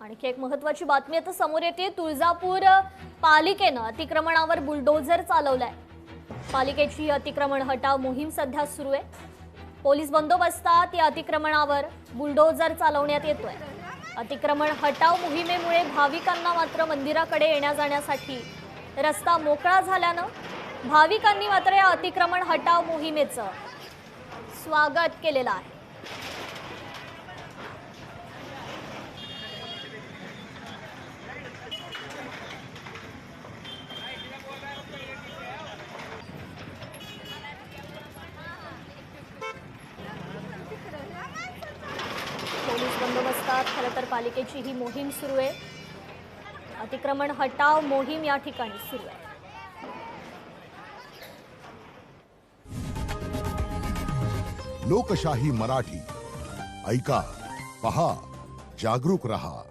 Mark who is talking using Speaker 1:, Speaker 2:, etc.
Speaker 1: आणखी एक महत्त्वाची बातमी आता समोर येते। तुळजापूर पालिकेनं अतिक्रमणावर बुलडोझर चालवलाय। पालिकेची अतिक्रमण हटाव मोहीम सध्या सुरू आहे। पोलीस बंदोबस्तात या अतिक्रमणावर बुलडोझर चालवण्यात येतोय। अतिक्रमण हटाव मोहिमेमुळे भाविकांना मात्र मंदिराकडे येण्या-जाण्यासाठी रस्ता मोकळा झाल्यानं भाविकांनी मात्र या अतिक्रमण हटाव मोहिमेचं स्वागत केलेलं आहे। पोलीस बंदोबस्तात खरं तर पालिकेची ही मोहीम सुरू आहे। अतिक्रमण हटाव मोहीम या ठिकाणी सुरू आहे।
Speaker 2: लोकशाही मराठी ऐका, पहा, जागरूक रहा।